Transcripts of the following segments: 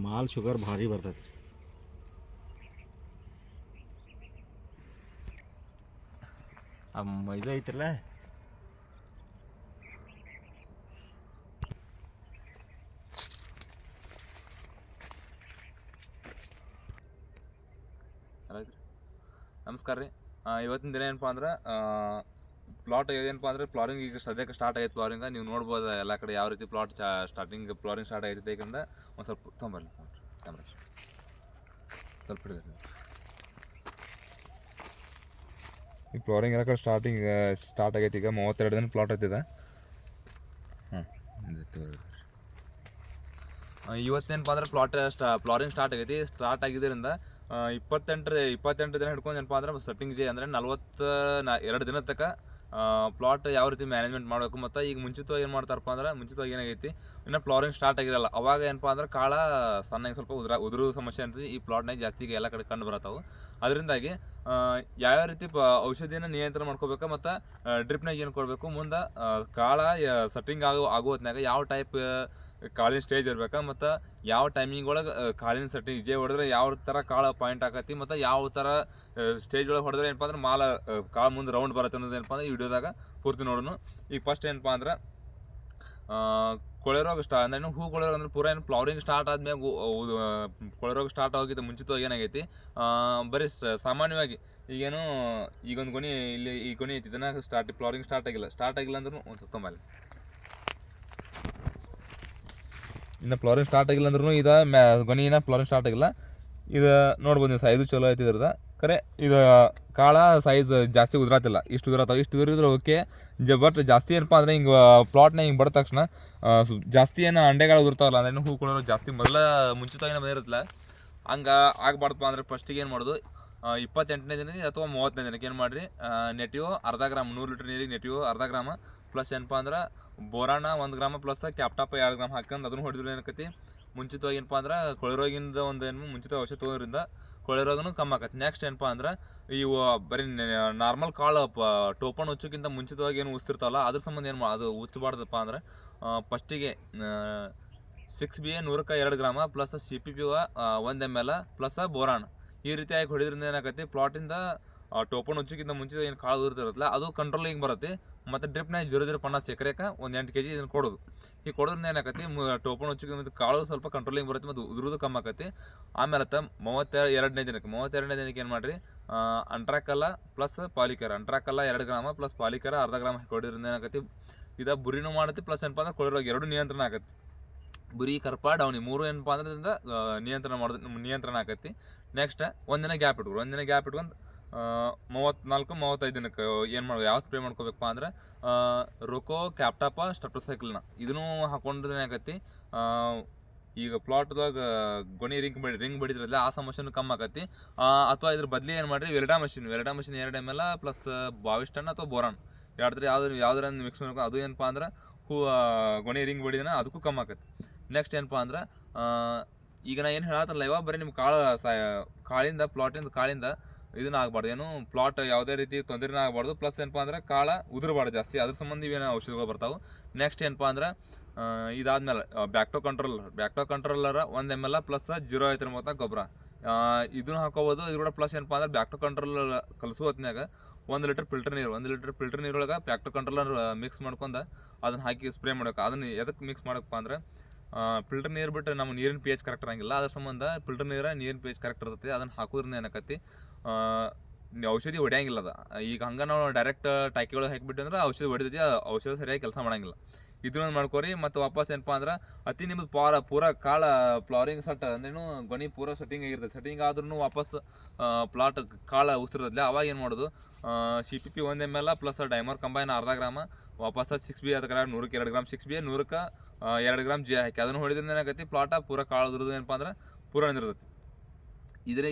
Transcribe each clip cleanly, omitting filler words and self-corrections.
Mall sugar ಭಾರಿ ಬರ್ತೈತಿ. ಇದು ಐತ್ರಲ್ಲ ನಮಸ್ಕಾರ ರೀ. ಇವತ್ತಿನ ದಿನ ಏನಪ್ಪ ಅಂದ್ರೆ ಪ್ಲಾಟ್ ಏನಪ್ಪ ಅಂದ್ರೆ ಫ್ಲಾರಿಂಗ್ ಈಗ ಸದ್ಯಕ್ಕೆ ಸ್ಟಾರ್ಟ್ ಆಗೈತೆ. ಫ್ಲಾರಿಂಗ್ ನೀವು ನೋಡ್ಬೋದು ಎಲ್ಲ ಕಡೆ ಯಾವ ರೀತಿ ಪ್ಲಾಟ್ ಫ್ಲಾರಿಂಗ್ ಸ್ಟಾರ್ಟ್ ಆಗೈತೆ. ಯಾಕಂದ್ರೆ ಒಂದು ಸ್ವಲ್ಪ ತೊಂಬರ್ಲಿ ಕ್ಯಾಮ್ರಾ ಸ್ವಲ್ಪ ಹಿಡಿದ್ರಿ. ಈ ಫ್ಲಾರಿಂಗ್ ಎಲ್ಲ ಕಡೆ ಸ್ಟಾರ್ಟ್ ಆಗೈತೆ. ಈಗ 32 ದಿನ ಪ್ಲಾಟ್ ಐತಿದೆ. ಇವತ್ತೇನಪ್ಪ ಅಂದ್ರೆ ಫ್ಲಾರಿಂಗ್ ಸ್ಟಾರ್ಟ್ ಆಗೈತಿ. ಸ್ಟಾರ್ಟ್ ಆಗಿದ್ದರಿಂದ 28 ದಿನ ಹಿಡ್ಕೊಂಡು ಏನಪ್ಪ ಅಂದ್ರೆ ಸೆಟ್ಟಿಂಗ್ ಅಂದರೆ 42 ದಿನದ ತನಕ ಪ್ಲಾಟ್ ಯಾವ ರೀತಿ ಮ್ಯಾನೇಜ್ಮೆಂಟ್ ಮಾಡಬೇಕು. ಮತ್ತು ಈಗ ಮುಂಚಿತವಾಗಿ ಏನು ಮಾಡ್ತಾರಪ್ಪ ಅಂದ್ರೆ ಮುಂಚಿತವಾಗಿ ಏನಾಗೈತಿ, ಇನ್ನು ಫ್ಲಾರಿಂಗ್ ಸ್ಟಾರ್ಟ್ ಆಗಿರಲ್ಲ. ಅವಾಗ ಏನಪ್ಪ ಅಂದ್ರೆ ಕಾಳ ಸಣ್ಣಗೆ ಸ್ವಲ್ಪ ಉದುರು ಸಮಸ್ಯೆ ಅಂತ ಈ ಪ್ಲಾಟ್ನಾಗ ಜಾಸ್ತಿ ಎಲ್ಲ ಕಡೆ ಕಂಡು ಬರತ್ತಾವೆ. ಅದರಿಂದಾಗಿ ಯಾವ್ಯಾವ ರೀತಿ ಔಷಧಿನ ನಿಯಂತ್ರಣ ಮಾಡ್ಕೋಬೇಕು ಮತ್ತು ಡ್ರಿಪ್ನಾಗ ಏನು ಕೊಡಬೇಕು, ಮುಂದೆ ಕಾಳ ಸೆಟ್ಟಿಂಗ್ ಆಗೋ ಹೊತ್ನಾಗ ಯಾವ ಟೈಪ್ ಕಾಳಿನ ಸ್ಟೇಜ್ ಇರ್ಬೇಕು, ಮತ್ತು ಯಾವ ಟೈಮಿಂಗ್ ಒಳಗೆ ಕಾಳಿನ ಸೆಟ್ಟಿಂಗ್ ಜೆ ಹೊಡೆದ್ರೆ ಯಾವ ಥರ ಕಾಳು ಪಾಯಿಂಟ್ ಆಕತಿ, ಮತ್ತು ಯಾವ ಥರ ಸ್ಟೇಜ್ ಒಳಗೆ ಹೊಡೆದ್ರೆ ಏನಪ್ಪ ಅಂದ್ರೆ ಕಾಳು ಮುಂದೆ ರೌಂಡ್ ಬರುತ್ತೆ ಅನ್ನೋದು ಏನಪ್ಪ ಅಂದ್ರೆ ಈ ವಿಡಿಯೋದಾಗ ಪೂರ್ತಿ ನೋಡೋಣ. ಈಗ ಫಸ್ಟ್ ಏನಪ್ಪ ಅಂದ್ರೆ ಕೊಳೆ ರೋಗ ಅಂದ್ರೆ ಹೂ ಕೊಳೆ ರೋಗ ಅಂದ್ರೆ ಪೂರ ಏನು ಫ್ಲವರಿಂಗ್ ಸ್ಟಾರ್ಟ್ ಆದ್ಮೇಲೆ ಕೊಳೆ ರೋಗ ಸ್ಟಾರ್ಟ್ ಆಗಿದ್ದು ಮುಂಚಿತವಾಗಿ ಏನಾಗೈತಿ, ಬರೀ ಸಾಮಾನ್ಯವಾಗಿ ಈಗೇನು ಈಗೊಂದು ಗೊನೆ ಇಲ್ಲಿ ಈ ಗೊನೆ ಐತಿ, ಇದನ್ನ ಫ್ಲವರಿಂಗ್ ಸ್ಟಾರ್ಟ್ ಆಗಿಲ್ಲ ಅಂದ್ರೂ ಒಂದು ಸ್ವಲ್ಪ ಮೇಲೆ ಇನ್ನು ಫ್ಲವರಿಂಗ್ ಸ್ಟಾರ್ಟ್ ಆಗಿಲ್ಲ ಅಂದ್ರೂ ಗೊನೆಯಿನ ಫ್ಲವರಿಂಗ್ ಸ್ಟಾರ್ಟ್ ಆಗಿಲ್ಲ. ಇದು ನೋಡ್ಬೋದು ನೀವು, ಸೈಜು ಚಲೋ ಐತಿ ಇದ್ರದ. ಖರೆ ಇದು ಕಾಳ ಸೈಜ್ ಜಾಸ್ತಿ ಉದುರಾತಿಲ್ಲ, ಇಷ್ಟು ಉದುರಿದ್ರೆ ಓಕೆ. ಬಟ್ ಜಾಸ್ತಿ ಏನಪ್ಪ ಅಂದರೆ ಹಿಂಗೆ ಪ್ಲಾಟ್ನ ಹಿಂಗೆ ಬಡ ತಕ್ಷಣ ಜಾಸ್ತಿ ಏನು ಅಂಡೆಗಳು ಉದುರ್ತಾವಲ್ಲ, ಅಂದ್ರೆ ಹೂ ಕೊಡೋರು ಜಾಸ್ತಿ ಮುಂಚಿತವಾಗಿ ಬಂದಿರುತ್ತಲ್ಲ, ಹಂಗೆ ಆಗ್ಬಾರ್ದಪ್ಪ ಅಂದರೆ ಫಸ್ಟಿಗೆ ಏನು ಮಾಡೋದು, 28ನೇ ದಿನಕ್ಕೆ ಅಥವಾ 30ನೇ ದಿನಕ್ಕೆ ಏನು ಮಾಡಿರಿ, ನೆಟಿವ್ 1/2 ಗ್ರಾಮ್, 100 ಲೀಟ್ರ್ ನೀರಿಗೆ ನೆಟಿವ್ 1/2 ಗ್ರಾಮ ಪ್ಲಸ್ ಏನಪ್ಪ ಅಂದ್ರೆ ಬೋರಾಣ 1 ಗ್ರಾಮ ಪ್ಲಸ್ ಕ್ಯಾಪ್ಟಾಪ 2 ಗ್ರಾಮ್ ಹಾಕೊಂಡು ಅದನ್ನು ಹೊಡೆದ್ರೆ ಏನಕ್ಕತಿ, ಮುಂಚಿತವಾಗಿ ಏನಪ್ಪ ಅಂದ್ರೆ ಕೊಳೆ ರೋಗಿಂದ ಏನು ಮುಂಚಿತವಾಗಿ ಔಷಧ ತೊಗೋದ್ರಿಂದ ಕೊಳೆ ರೋಗನೂ ಕಮ್ಮಿ ಆಕತಿ. ನೆಕ್ಸ್ಟ್ ಏನಪ್ಪ ಅಂದ್ರೆ ಇವು ಬರೀ ನಾರ್ಮಲ್ ಕಾಳು ಟೋಪನ್ ಉಚ್ಚೋಕ್ಕಿಂತ ಮುಂಚಿತವಾಗಿ ಏನು ಉಚ್ತಿರ್ತಾವಲ್ಲ, ಅದ್ರ ಸಂಬಂಧ ಏನು ಅದು ಉಚ್ಚಬಾರ್ದಪ್ಪ ಅಂದ್ರೆ ಫಸ್ಟಿಗೆ 6BA 100ಕ್ಕೆ 2 ಗ್ರಾಮ ಪ್ಲಸ್ CPP 1 ml ಪ್ಲಸ್ ಬೋರಾಣ ಈ ರೀತಿಯಾಗಿ ಹೊಡಿದ್ರಿಂದ ಏನಾಗತ್ತೆ, ಪ್ಲಾಟಿಂದ ಟೋಪನ್ ಉಚ್ಚೋಕ್ಕಿಂತ ಮುಂಚಿತ ಏನು ಕಾಳು ಉದುರ್ತಿರುತ್ತಲ್ಲ ಅದು ಕಂಟ್ರೋಲಿಂಗ್ ಬರುತ್ತೆ. ಮತ್ತು ಡ್ರಿಪ್ನಾಗ 0.050 ಎಕರೆಗೆ ಒಂದು 8 kg ಇದನ್ನು ಕೊಡೋದು. ಈಗ ಕೊಡೋದ್ರಿಂದ ಏನಾಕತಿ, ಟೋಪನ್ ಉಚ್ಚೋಕ್ಕಿಂತ ಕಾಳು ಸ್ವಲ್ಪ ಕಂಟ್ರೋಲಿಂಗ್ ಬರುತ್ತೆ ಮತ್ತು ಉದುರೋದು ಕಮ್ಮಿ ಆಕತಿ. ಆಮೇಲೆ 32ನೇ ದಿನಕ್ಕೆ ಏನು ಮಾಡಿರಿ, ಅಂಟ್ರಾಕಲ್ಲ ಪ್ಲಸ್ ಪಾಲಿಕರ 2 ಗ್ರಾಮ ಪ್ಲಸ್ ಪಾಲಿಕರ 1/2 ಗ್ರಾಮ್ ಕೊಡೋದ್ರಿಂದ ಏನಾಕತಿ, ಇದು ಬುರಿನೂ ಮಾಡುತ್ತೆ ಪ್ಲಸ್ ಏನಪ್ಪ ಅಂದ್ರೆ ಕೊಳೆ ರೋಗ 2 ನಿಯಂತ್ರಣ ಆಕತಿ. ಬುರಿ ಕರ್ಪ ಡೌನಿ 3 ಏನಪ್ಪ ಅಂದ್ರೆ ನಿಯಂತ್ರಣ ಆಕತಿ. ನೆಕ್ಸ್ಟ್ ಒಂದಿನ ಗ್ಯಾಪ್ ಇಟ್ಕೊಂಡು 34-35 ದಿನಕ್ಕೆ ಏನು ಮಾಡೋದು, ಯಾವ ಸ್ಪ್ರೇ ಮಾಡ್ಕೋಬೇಕಪ್ಪ ಅಂದ್ರೆ ರೋಕೋ ಕ್ಯಾಪ್ಟಾಪ ಸ್ಟೆಪ್ಟೋಸೈಕ್ಲಿನ ಇದನ್ನು ಹಾಕೊಂಡ್ರೆ ಏನಾಗತ್ತಿ, ಈಗ ಪ್ಲಾಟ್ದಾಗ ಗೊನೆ ರಿಂಗ್ ಬಡಿದ್ರಲ್ಲ ಆ ಸಮಸ್ಯೆನೂ ಕಮ್ಮಿ ಆಕತಿ. ಅಥವಾ ಇದ್ರ ಬದಲಿ ಏನು ಮಾಡಿರಿ, ವೆಲ್ಡಾ ಮಷಿನ್ 2 ml ಪ್ಲಸ್ 22 ಟನ್ ಅಥವಾ ಬೋರಾನ್ ಯಾವ್ದಾರ ಮಿಕ್ಸ್ ಮಾಡ್ಕೊಂಡು ಅದು ಏನಪ್ಪ ಅಂದ್ರೆ ಗೊನೆ ರಿಂಗ್ ಬಡಿದನ ಅದಕ್ಕೂ ಕಮ್ಮಿ ಆಕತಿ. ನೆಕ್ಸ್ಟ್ ಏನಪ್ಪ ಅಂದ್ರೆ ಈಗ ನಾ ಏನು ಹೇಳತ್ತಲ್ಲ, ಇವಾಗ ಬರೀ ನಿಮ್ಮ ಪ್ಲಾಟಿಂದ ಕಾಳಿಂದ ಇದನ್ನ ಆಗಬಾರ್ದು, ಏನು ಪ್ಲಾಟ್ ಯಾವುದೇ ರೀತಿ ತೊಂದರೆನ ಆಗಬಾರ್ದು. ಪ್ಲಸ್ ಏನಪ್ಪ ಅಂದ್ರೆ ಕಾಳ ಉದುರಬಾರ್ದು ಜಾಸ್ತಿ, ಅದ್ರ ಸಂಬಂಧ ಇವೇನೋ ಔಷಧಿಗಳು ಬರ್ತಾವೆ. ನೆಕ್ಸ್ಟ್ ಏನಪ್ಪ ಅಂದ್ರೆ ಇದಾದ್ಮೇಲೆ ಬ್ಯಾಕ್ಟೋ ಕಂಟ್ರೋಲರ್ 1 ml ಪ್ಲಸ್ 0.5 ಗೊಬ್ಬರ ಇದನ್ನು ಹಾಕೋಬೋದು. ಇದ್ರ ಕೂಡ ಪ್ಲಸ್ ಏನಪ್ಪ ಅಂದ್ರೆ ಬ್ಯಾಕ್ಟೋ ಕಂಟ್ರೋಲರ್ ಕಲಸೋ ಹೊತ್ನ್ಯಾಗ 1 ಲೀಟರ್ ಫಿಲ್ಟರ್ ನೀರೊಳಗೆ ಬ್ಯಾಕ್ಟೋ ಕಂಟ್ರೋಲರ್ ಮಿಕ್ಸ್ ಮಾಡ್ಕೊಂಡು ಅದನ್ನ ಹಾಕಿ ಸ್ಪ್ರೇ ಮಾಡೋಕೆ. ಅದನ್ನ ಎದಕ್ಕೆ ಮಿಕ್ಸ್ ಮಾಡೋಕಪ್ಪ ಅಂದ್ರೆ ಫಿಲ್ಟರ್ ನೀರು ಬಿಟ್ಟರೆ ನಮ್ಮ ನೀರಿನ pH ಕರೆಕ್ಟ್ ಇರಂಗಿಲ್ಲ. ಅದ್ರ ಸಂಬಂಧ ಫಿಲ್ಟರ್ ನೀರಿನ pH ಕರೆಕ್ಟ್ ಇರ್ತೈತಿ. ಅದನ್ನು ಹಾಕೋದ್ರಿಂದ ಏನಾಕತಿ, ಔಷಧಿ ಹೊಡೆಯಂಗಿಲ್ಲ ಅದು. ಈಗ ಹಂಗೆ ನಾವು ಡೈರೆಕ್ಟ್ ಟಾಕಿಯೊಳಗೆ ಹಾಕಿಬಿಟ್ಟು ಅಂದ್ರೆ ಔಷಧಿ ಹೊಡಿತೈತಿ, ಔಷಧ ಸರಿಯಾಗಿ ಕೆಲಸ ಮಾಡೋಂಗಿಲ್ಲ. ಇದನ್ನೊಂದು ಮಾಡ್ಕೊರಿ. ಮತ್ತು ವಾಪಸ್ ಏನಪ್ಪ ಅಂದ್ರೆ ಅತಿ ನಿಮ್ಮದು ಪೂರ ಕಾಳ ಫ್ಲವರಿಂಗ್ ಅಂದ್ರೇನು ಗೊನೆ ಪೂರ ಸೆಟ್ಟಿಂಗ್ ಆಗಿರ್ತದೆ. ಸೆಟ್ಟಿಂಗ್ ಆದ್ರೂ ವಾಪಸ್ ಪ್ಲಾಟ್ ಕಾಳ ಉಸಿರ್ತೈತಿಲ್ಲ, ಅವಾಗ ಏನು ಮಾಡೋದು, CPP 1 ml ಪ್ಲಸ್ ಡೈಮರ್ ಕಂಬೈನ್ 1/2 ಗ್ರಾಮ ವಾಪಸ್ 6BA 100ಕ್ಕೆ 2 ಗ್ರಾಮ್ 6BA 100ಕ್ಕೆ 2 ಗ್ರಾಮ್ ಜೆ ಹಾಕಿ ಅದನ್ನು ಹೊಡಿದ್ರಿಂದ ಏನಾಗೈತಿ, ಪ್ಲಾಟ ಪೂರ ಕಾಳು ಉದುರೋದು ಏನಪ್ಪ ಅಂದ್ರೆ ಪೂರ ನಿಂದಿರ್ತೈತಿ.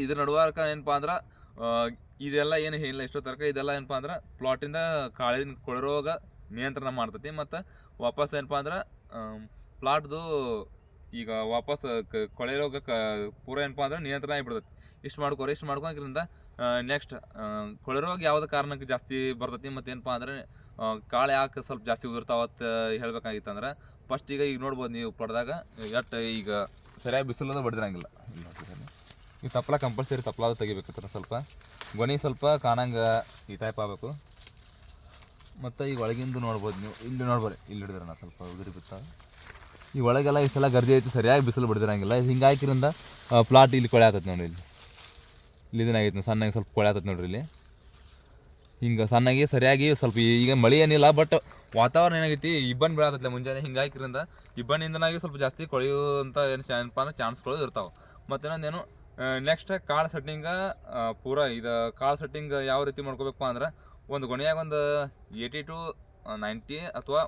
ಇದ್ರ ನಡುವಾರಕ ಏನಪ್ಪ ಅಂದ್ರೆ ಇದೆಲ್ಲ ಏನು ಇಲ್ಲ ಇಷ್ಟೋ ತನಕ ಇದೆಲ್ಲ ಏನಪ್ಪ ಅಂದ್ರೆ ಪ್ಲಾಟಿಂದ ಕಾಳಿನ ಕೊಳೆ ರೋಗ ನಿಯಂತ್ರಣ ಮಾಡ್ತೈತಿ. ಮತ್ತು ವಾಪಸ್ ಏನಪ್ಪ ಅಂದ್ರೆ ಪ್ಲಾಟ್ದು ಈಗ ವಾಪಸ್ ಕೊಳೆ ರೋಗ ಪೂರ ಏನಪ್ಪ ಅಂದ್ರೆ ನಿಯಂತ್ರಣ ಆಗಿಬಿಡ್ತೈತಿ. ಇಷ್ಟು ಮಾಡ್ಕೊಂಡ್ರಿಂದ ನೆಕ್ಸ್ಟ್ ಕೊಳೆ ರೋಗ ಯಾವುದೇ ಕಾರಣಕ್ಕೆ ಜಾಸ್ತಿ ಬರ್ತೈತಿ. ಮತ್ತು ಏನಪ್ಪ ಅಂದ್ರೆ ಕಾಳು ಯಾಕೆ ಸ್ವಲ್ಪ ಜಾಸ್ತಿ ಉದುರ್ತಾವತ್ತು ಹೇಳ್ಬೇಕಾಗಿತ್ತು ಅಂದ್ರೆ ಫಸ್ಟ್ ಈಗ ನೋಡ್ಬೋದು ನೀವು ಪಡೆದಾಗ ಈಗ ಸರಿಯಾಗಿ ಬಿಸಿಲದ ಬಡ್ದಿರಂಗಿಲ್ಲ. ಈ ತಪ್ಪಲ ಕಂಪಲ್ಸರಿ ತಪ್ಪಲಾದ ತೆಗಿಬೇಕತ್ರ ಸ್ವಲ್ಪ ಗೊನೆ ಸ್ವಲ್ಪ ಕಾಣಂಗೆ ಈ ಟೈಪ್ ಆಗಬೇಕು. ಮತ್ತು ಈ ಒಳಗಿಂದು ನೋಡ್ಬೋದು ನೀವು, ಇಲ್ಲಿ ನೋಡ್ಬೋದು, ಇಲ್ಲಿ ಹಿಡಿದ್ರೆ ನಾ ಸ್ವಲ್ಪ ಉದುರಿ ಬಿತ್ತಾಗ ಈ ಒಳಗೆಲ್ಲ ಇಷ್ಟೆಲ್ಲ ಗರ್ದಿ ಐತಿ, ಸರಿಯಾಗಿ ಬಿಸಿಲು ಬಡ್ದಿರಂಗಿಲ್ಲ. ಹಿಂಗೆ ಹಾಕಿರಿಂದ ಪ್ಲಾಟ್ ಇಲ್ಲಿ ಕೊಳೆ ಆಗ್ತದೆ ನೋಡಿ, ಇಲ್ಲಿ ಇದನ್ನಾಗೈತೆ ಸಣ್ಣಗೆ ಸ್ವಲ್ಪ ಕೊಳೆ ಆಗ್ತದೆ ನೋಡ್ರಿ. ಇಲ್ಲಿ ಹಿಂಗೆ ಸಣ್ಣಗೆ ಸರಿಯಾಗಿ ಸ್ವಲ್ಪ ಈಗ ಮಳೆ ಏನಿಲ್ಲ, ಬಟ್ ವಾತಾವರಣ ಏನಾಗೈತಿ ಇಬ್ಬನಿ ಬೀಳತ್ತಲ್ಲ ಮುಂಜಾನೆ. ಹಿಂಗೆ ಹಾಕಿರಿಂದ ಇಬ್ಬನಿಂದನಾಗಿ ಸ್ವಲ್ಪ ಜಾಸ್ತಿ ಕೊಳೆಯುವಂಥ ಏನಪ್ಪ ಅಂದ್ರೆ ಚಾನ್ಸ್ಗಳು ಇರ್ತಾವೆ. ಮತ್ತು ಇನ್ನೊಂದೇನು ನೆಕ್ಸ್ಟ್ ಕಾಳು ಸೆಟ್ಟಿಂಗ ಪೂರಾ ಇದು ಕಾಳು ಸೆಟ್ಟಿಂಗ್ ಯಾವ ರೀತಿ ಮಾಡ್ಕೋಬೇಕಪ್ಪ ಅಂದ್ರೆ ಒಂದು ಗೊನೆಯಾಗ ಒಂದು 80 to 90 ಅಥವಾ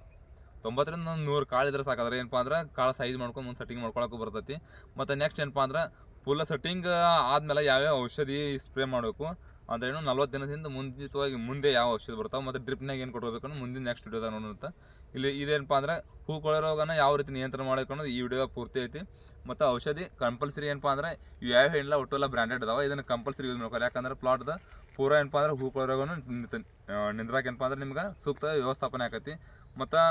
90 ರಿಂದ 100 ಕಾಳು ಇದ್ರೆ ಸಾಕಾದ್ರೆ ಏನಪ್ಪ ಅಂದ್ರೆ ಕಾಳು ಸೈಜ್ ಮಾಡ್ಕೊಂಡು ಮುಂದೆ ಸೆಟ್ಟಿಂಗ್ ಮಾಡ್ಕೊಳಕ್ಕೂ ಬರ್ತೈತಿ. ಮತ್ತು ನೆಕ್ಸ್ಟ್ ಏನಪ್ಪ ಅಂದ್ರೆ ಫುಲ್ ಸೆಟ್ಟಿಂಗ್ ಆದಮೇಲೆ ಯಾವ್ಯಾವ ಔಷಧಿ ಸ್ಪ್ರೇ ಮಾಡಬೇಕು ಅಂದ್ರೇನು 40 ದಿನದಿಂದ ಮುಂಚಿತವಾಗಿ ಮುಂದೆ ಯಾವ ಔಷಧಿ ಬರ್ತಾವೆ ಮತ್ತು ಡ್ರಿಪ್ನಾಗ ಏನು ಕೊಡಬೇಕು ಅನ್ನೋ ಮುಂದಿನ ನೆಕ್ಸ್ಟ್ ವಿಡಿಯೋದಾಗ ನೋಡೋಣ. ಇಲ್ಲಿ ಇದೇನಪ್ಪ ಅಂದ್ರೆ ಹೂ ಕೊಳೆ ರೋಗನ ಯಾವ ರೀತಿ ನಿಯಂತ್ರಣ ಮಾಡಬೇಕು ಅನ್ನೋದು ಈ ವಿಡಿಯೋ ಪೂರ್ತಿ ಐತಿ. ಮತ್ತು ಔಷಧಿ ಕಂಪಲ್ಸರಿ ಏನಪ್ಪ ಅಂದ್ರೆ ಇವು ಯಾವ ಏನಿಲ್ಲ ಒಟ್ಟೆಲ್ಲ ಬ್ರ್ಯಾಂಡೆಡ್ ಅದಾವೆ, ಇದನ್ನು ಕಂಪಲ್ಸರಿ ಯೂಸ್ ಮಾಡ್ತಾರೆ. ಯಾಕಂದ್ರೆ ಪ್ಲಾಟ್ದ ಪೂರ ಏನಪ್ಪ ಅಂದ್ರೆ ಹೂ ಕೊಳೆ ರೋಗನು ನಿಂದ್ರಾಕ ಏನಪ್ಪ ಅಂದ್ರೆ ನಿಮ್ಗೆ ಸೂಕ್ತ ವ್ಯವಸ್ಥಾಪನೆ ಆಕತಿ. ಮತ್ತು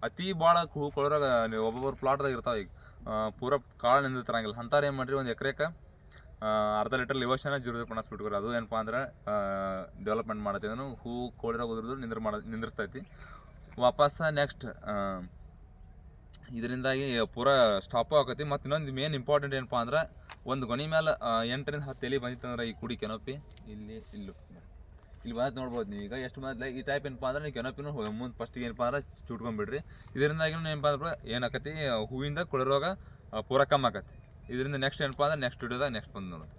ಅತಿ ಭಾಳ ಹೂ ಕೊಳೆ ರೋಗ ಒಬ್ಬೊಬ್ಬರು ಪ್ಲಾಟ್ದಾಗ ಇರ್ತಾವೆ. ಈಗ ಪೂರ ಕಾಳು ನಿಂದಿರ್ತರಂಗಿಲ್ಲ ಅಂಥವ್ರು ಏನು ಮಾಡಿರಿ, ಒಂದು ಎಕರೆಗೆ ಅರ್ಧ ಲೀಟರ್ ಲಿವೋಷನ 0.50 ಬಿಟ್ಕೊರಿ. ಅದು ಏನಪ್ಪ ಅಂದ್ರೆ ಡೆವಲಪ್ಮೆಂಟ್ ಮಾಡತ್ತೆ, ಅದನ್ನು ಹೂ ಕೋಳಿ ರೋಗ ಉದ್ರದು ನಿಂದಿರ್ತೈತಿ ವಾಪಸ್. ನೆಕ್ಸ್ಟ್ ಇದರಿಂದಾಗಿ ಪೂರ ಸ್ಟಾಪು ಆಕತಿ. ಮತ್ತು ಇನ್ನೊಂದು ಮೇನ್ ಇಂಪಾರ್ಟೆಂಟ್ ಏನಪ್ಪ ಅಂದ್ರೆ ಒಂದು ಗೊನೆ ಮೇಲೆ 8 ರಿಂದ 10 ಎಲೆ ಬಂದಿತ್ತಂದ್ರೆ ಈ ಕುಡಿ ಕೆನೋಪಿ ಇಲ್ಲಿ ಬಂದು ನೋಡ್ಬೋದು ನೀವು. ಈಗ ಎಷ್ಟು ಬಂದಿಲ್ಲ ಈ ಟೈಪ್ ಏನಪ್ಪ ಅಂದ್ರೆ ನೀವು ಕೆನೋಪಿನೂ ಮುಂದೆ ಫಸ್ಟಿಗೆ ಏನಪ್ಪ ಅಂದ್ರೆ ಚುಟ್ಕೊಂಡ್ಬಿಡ್ರಿ. ಇದರಿಂದಾಗಿ ಏನಪ್ಪ ಅಂದ್ರೆ ಏನಾಕತಿ ಹೂವಿಂದ ಕೊಳೆ ರೋಗ ಪೂರ ಕಮ್ಮಿ ಆಕತಿ. ಇದರಿಂದ ನೆಕ್ಸ್ಟ್ ಏನಪ್ಪ ಅಂದ್ರೆ ನೆಕ್ಸ್ಟ್ ವಿಡಿಯೋದಾಗ ನೆಕ್ಸ್ಟ್ ಬಂದು ನೋಡೋದು.